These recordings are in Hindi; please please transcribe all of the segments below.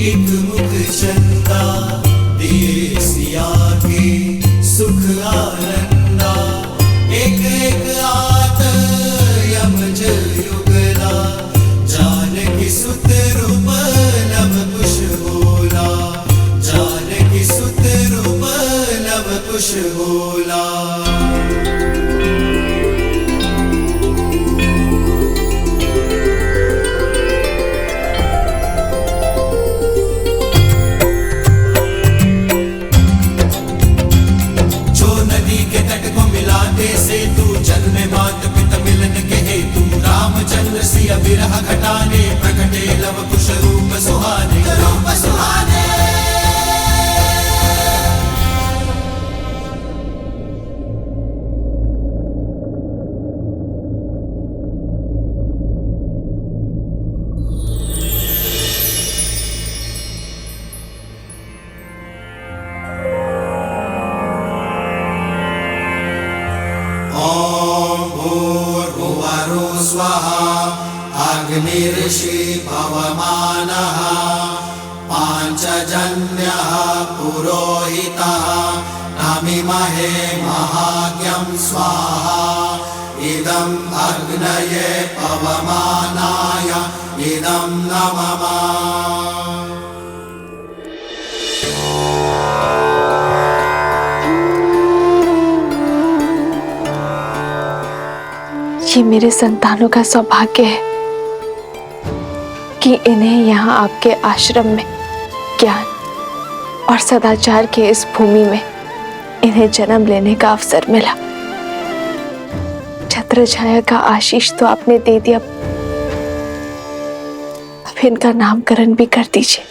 एक मुख चंदा दिए सिया के सुख आनंदा। एक एक आत यमज युगला जानकी सुत रूप नव कुश बोला। जानकी सुत रूप नव कुश बोला। मात पिता मिलन के हेतु रामचंद्र सिया विरह घटाने प्रकटे लव कुश रूप सुहाने। रूप सुहाने स्वाहा अग्निर्षि पवमानः पांचजन्यः पुरोहितः नमिमहे महाज्ञं स्वाहा। इदं अग्नये पवमानाय इदं नमः। ये मेरे संतानों का सौभाग्य है कि इन्हें यहाँ आपके आश्रम में ज्ञान और सदाचार के इस भूमि में इन्हें जन्म लेने का अवसर मिला। छत्र छाया का आशीष तो आपने दे दिया, अब इनका नामकरण भी कर दीजिए।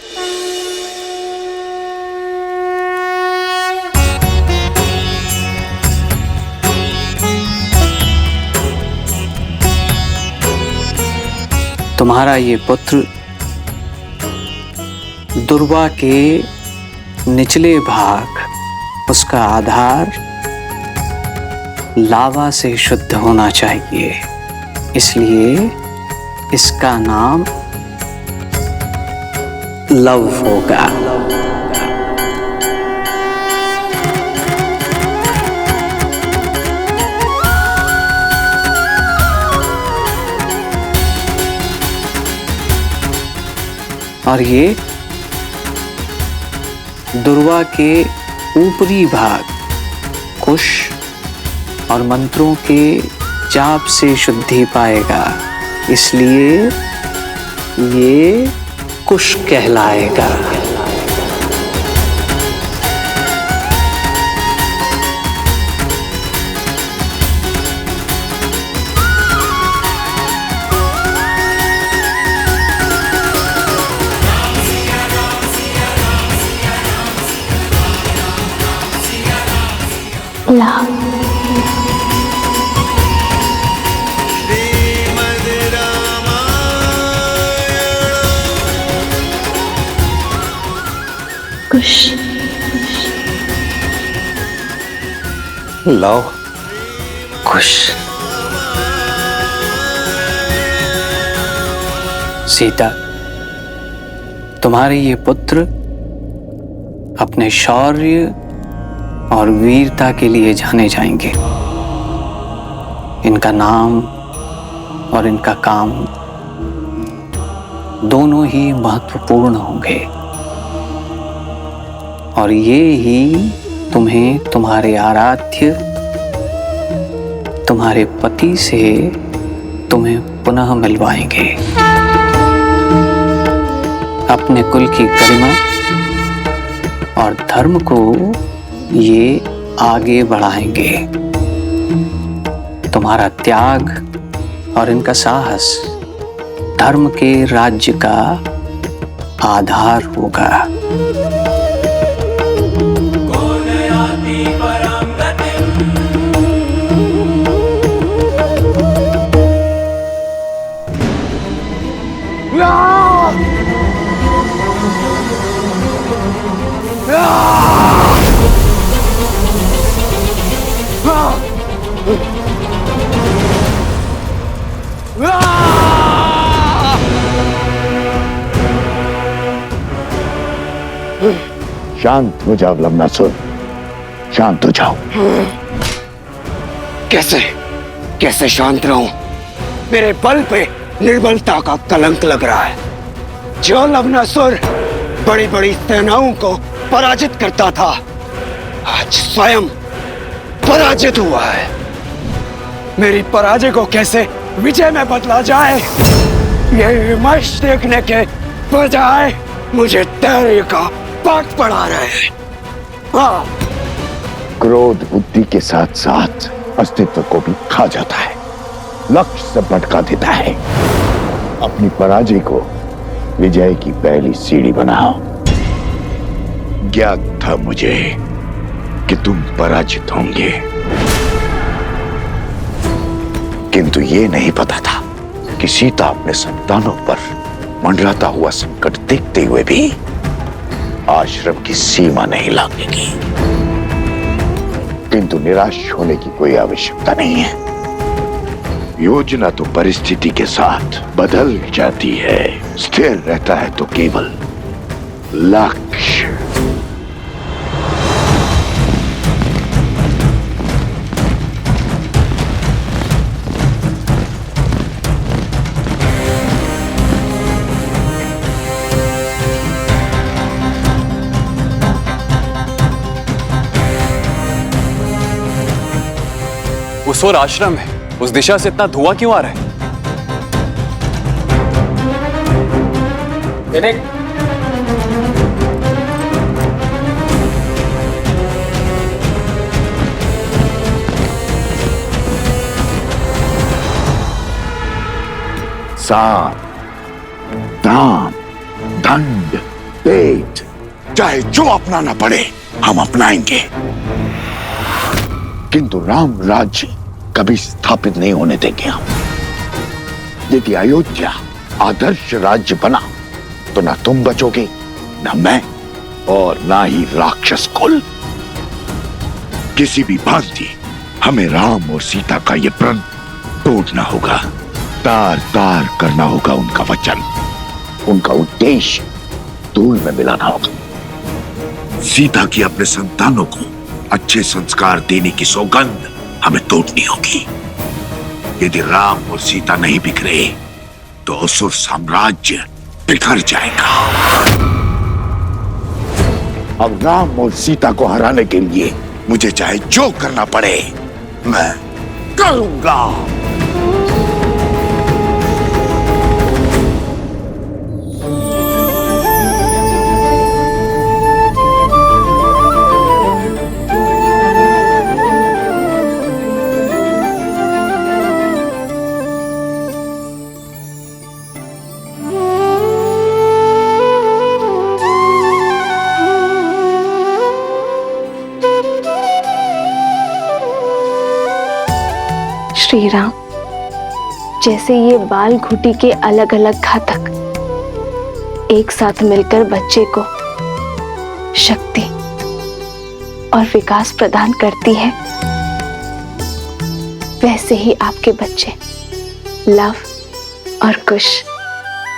तुम्हारा ये पुत्र दुर्वा के निचले भाग उसका आधार लावा से शुद्ध होना चाहिए, इसलिए इसका नाम लव होगा। और ये दुर्वा के ऊपरी भाग कुश और मंत्रों के जाप से शुद्धि पाएगा, इसलिए ये कुश कहलाएगा। कुश लव कुश। सीता, तुम्हारे ये पुत्र अपने शौर्य और वीरता के लिए जाने जाएंगे। इनका नाम और इनका काम दोनों ही महत्वपूर्ण होंगे, और ये ही तुम्हें तुम्हारे आराध्य तुम्हारे पति से तुम्हें पुनः मिलवाएंगे। अपने कुल की गरिमा और धर्म को ये आगे बढ़ाएंगे। तुम्हारा त्याग और इनका साहस धर्म के राज्य का आधार होगा। शांत हो जाओ लवनासुर, शांत हो जाओ। कैसे कैसे शांत रहूं? मेरे बल पे निर्बलता का कलंक लग रहा है। जो लवनासुर बड़ी बड़ी सेनाओं को पराजित करता था, आज स्वयं पराजित हुआ है। मेरी पराजय को कैसे विजय में बदला जाए, ये विमर्श देखने के बजाय मुझे धैर्य का पाठ पढ़ा रहे हैं। हाँ, क्रोध बुद्धि के साथ साथ अस्तित्व को भी खा जाता है, लक्ष्य से भटका देता है। अपनी पराजय को विजय की पहली सीढ़ी बनाओ। ज्ञात था मुझे कि तुम पराजित होंगे, किंतु ये नहीं पता था कि सीता अपने संतानों पर मंडराता हुआ संकट देखते हुए भी आश्रम की सीमा नहीं लांघेगी। किंतु निराश होने की कोई आवश्यकता नहीं है। योजना तो परिस्थिति के साथ बदल जाती है, स्थिर रहता है तो केवल लक्ष्य। उस ओर आश्रम है, उस दिशा से इतना धुआं क्यों आ रहा है? साम, दाम, दंड, भेद, चाहे जो अपनाना पड़े हम अपनाएंगे, किंतु राम राज्य कभी स्थापित नहीं होने देंगे हम। यदि अयोध्या आदर्श राज्य बना तो ना तुम बचोगे, ना मैं, और ना ही राक्षस कुल। किसी भी भांति हमें राम और सीता का ये प्रण तोड़ना होगा, तार तार करना होगा उनका वचन, उनका उद्देश्य धूल में मिलाना होगा। सीता की अपने संतानों को अच्छे संस्कार देने की सौगंध हमें तोड़नी होगी। यदि राम और सीता नहीं बिखरे तो असुर साम्राज्य बिखर जाएगा। अब राम और सीता को हराने के लिए मुझे चाहे जो करना पड़े मैं करूंगा। श्री राम, जैसे ये बाल घुटी के अलग अलग घातक एक साथ मिलकर बच्चे को शक्ति और विकास प्रदान करती है, वैसे ही आपके बच्चे लव और कुश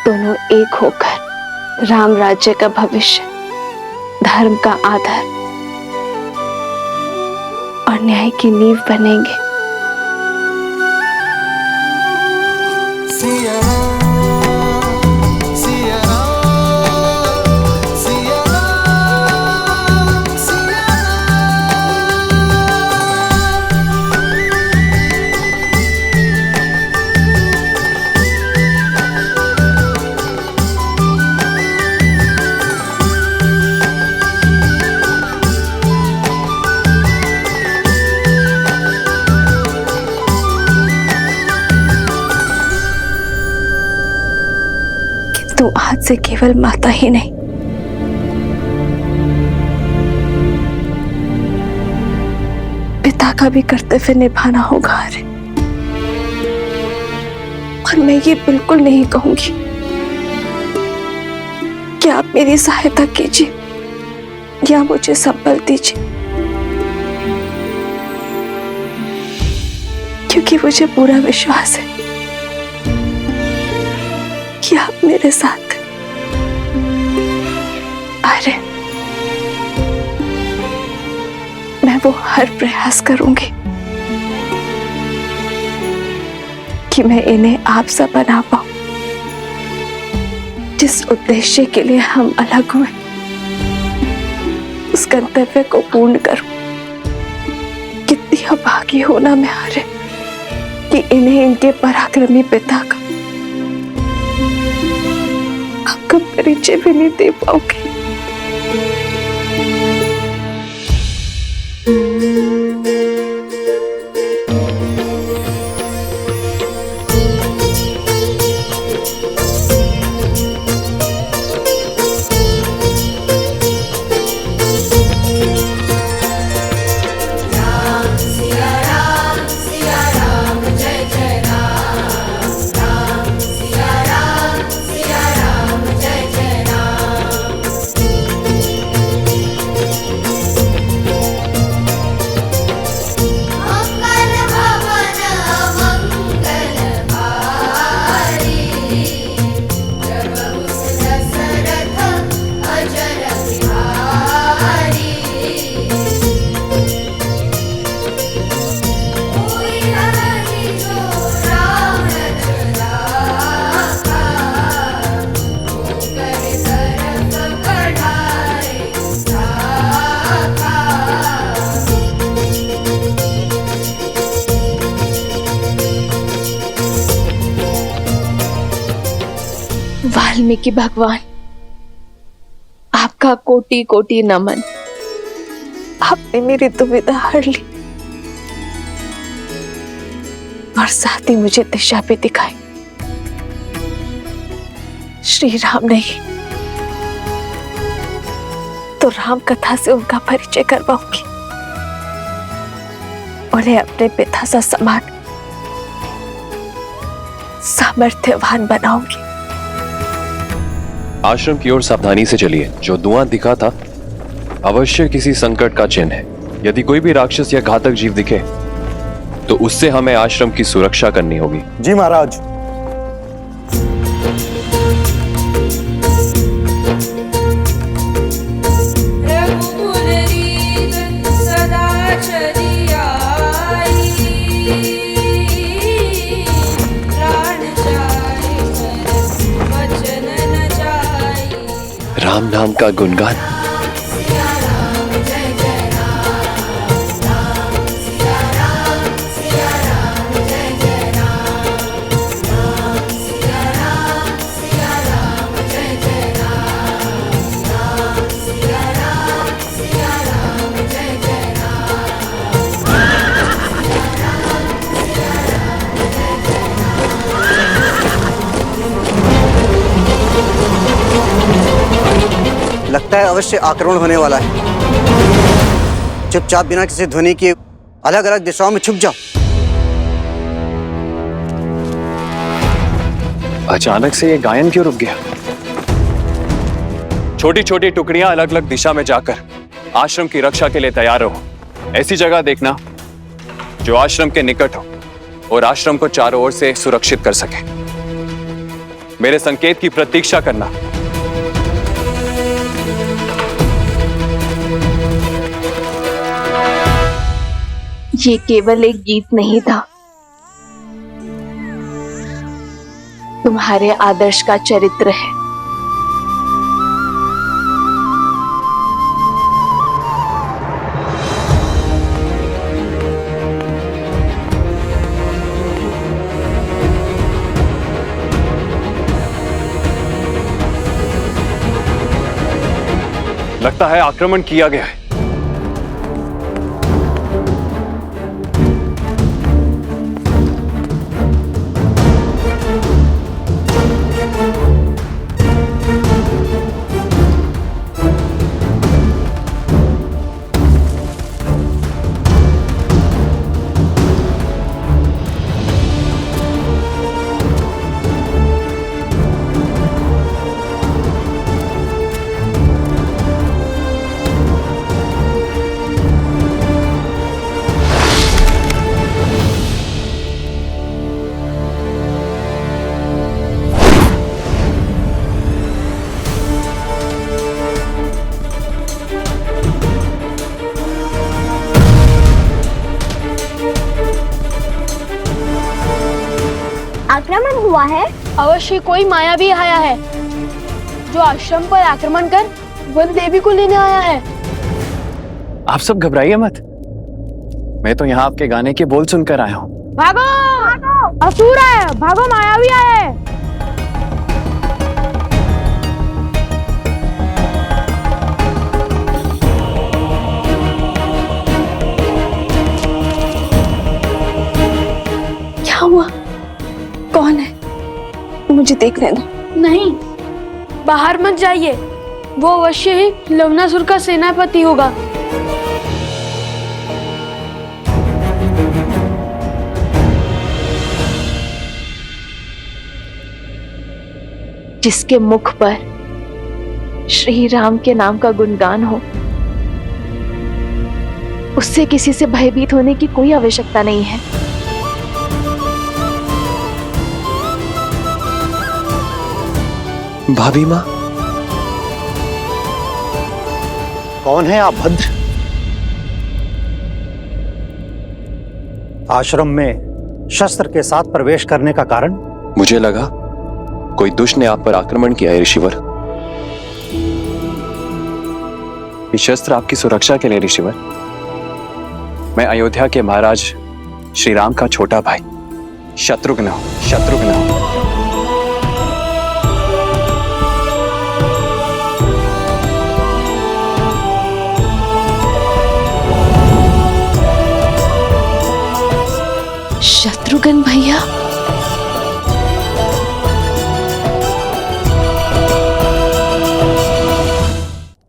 दोनों एक होकर राम राज्य का भविष्य, धर्म का आधार और न्याय की नींव बनेंगे। तो आज से केवल माता ही नहीं, पिता का भी कर्तव्य निभाना होगा। अरे, और मैं ये बिल्कुल नहीं कहूंगी कि आप मेरी सहायता कीजिए या मुझे संबल दीजिए, क्योंकि मुझे पूरा विश्वास है कि आप मेरे साथ। अरे, वो हर प्रयास करूंगी कि मैं इन्हें आप सा बना पाऊं, जिस उद्देश्य के लिए हम अलग हुए उस गंतव्य को पूर्ण करूं। कितनी अभागी होना मैं हारे कि इन्हें इनके पराक्रमी पिता का आपका परिचय भी नहीं दे पाऊंगी। वाल्मीकि भगवान, आपका कोटि कोटि नमन। आपने मेरी दुविधा हर ली और साथ ही मुझे दिशा भी दिखाई। श्री राम नहीं तो राम कथा से उनका परिचय करवाऊंगी, उन्हें अपने पिता सा समान सामर्थ्यवान बनाऊंगी। आश्रम की ओर सावधानी से चलिए। जो धुआं दिखा था अवश्य किसी संकट का चिन्ह है। यदि कोई भी राक्षस या घातक जीव दिखे तो उससे हमें आश्रम की सुरक्षा करनी होगी। जी महाराज। राम नाम का गुणगान। लगता है अवश्य आक्रमण होने वाला है। चुपचाप बिना किसी ध्वनि के अलग अलग दिशाओं में छुप जाओ। अचानक से ये गायन क्यों रुक गया? छोटी छोटी टुकड़ियां अलग अलग दिशा में जाकर आश्रम की रक्षा के लिए तैयार रहो। ऐसी जगह देखना जो आश्रम के निकट हो और आश्रम को चारों ओर से सुरक्षित कर सके। मेरे संकेत की प्रतीक्षा करना। ये केवल एक गीत नहीं था, तुम्हारे आदर्श का चरित्र है। लगता है आक्रमण किया गया है। हुआ है? अवश्य कोई मायावी आया है जो आश्रम पर आक्रमण कर वन देवी को लेने आया है। आप सब घबराइए मत, मैं तो यहाँ आपके गाने के बोल सुनकर आया हूँ। भागो, असुर है, भागो, मायावी आया है। क्या हुआ? कौन है? मुझे देखने दो। नहीं, बाहर मत जाइए, वो अवश्य ही लवणासुर का सेनापति होगा। जिसके मुख पर श्री राम के नाम का गुणगान हो, उससे किसी से भयभीत होने की कोई आवश्यकता नहीं है। भाभी माँ, कौन है आप भद्र? आश्रम में शस्त्र के साथ प्रवेश करने का कारण? मुझे लगा कोई दुष्ट ने आप पर आक्रमण किया है ऋषिवर। ये शस्त्र आपकी सुरक्षा के लिए ऋषिवर। मैं अयोध्या के महाराज श्री राम का छोटा भाई शत्रुघ्न हूं। शत्रुघ्न भैया,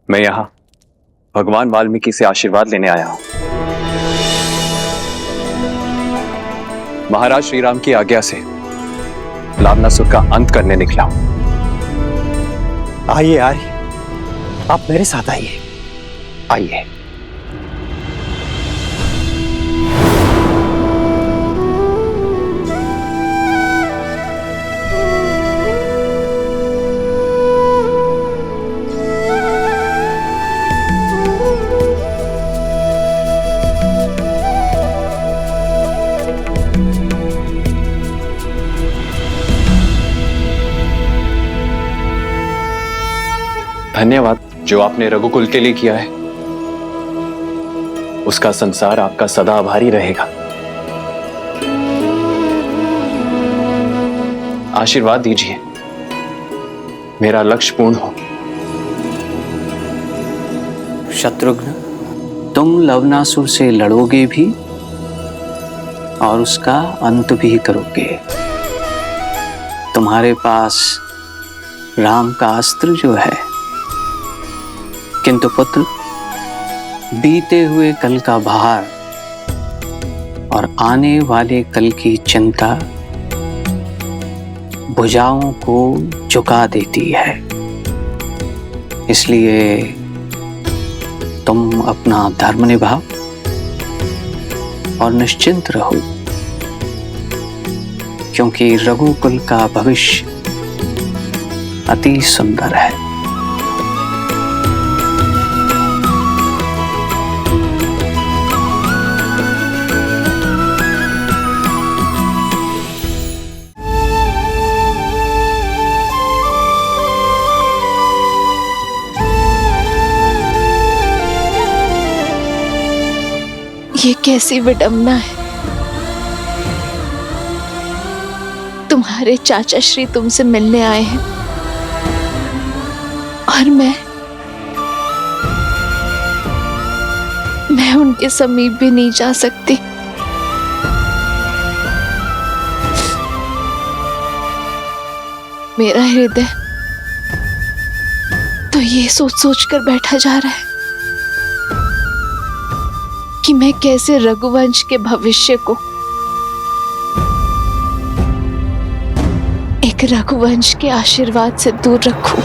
मैं यहाँ भगवान वाल्मीकि से आशीर्वाद लेने आया हूं। महाराज श्री राम की आज्ञा से लवणासुर का अंत करने निकला हूं। आइए आइए, आप मेरे साथ आइए। आइए। धन्यवाद जो आपने रघुकुल के लिए किया है, उसका संसार आपका सदा आभारी रहेगा। आशीर्वाद दीजिए मेरा लक्ष्य पूर्ण हो। शत्रुघ्न, तुम लवणासुर से लड़ोगे भी और उसका अंत भी करोगे। तुम्हारे पास राम का अस्त्र जो है, किंतु पुत्र, बीते हुए कल का भार और आने वाले कल की चिंता भुजाओं को झुका देती है। इसलिए तुम अपना धर्म निभाओ और निश्चिंत रहो, क्योंकि रघुकुल का भविष्य अति सुंदर है। ये कैसी विडंबना है। तुम्हारे चाचा श्री तुमसे मिलने आए हैं और मैं उनके समीप भी नहीं जा सकती। मेरा हृदय तो ये सोच सोच कर बैठा जा रहा है कि मैं कैसे रघुवंश के भविष्य को एक रघुवंश के आशीर्वाद से दूर रखूं।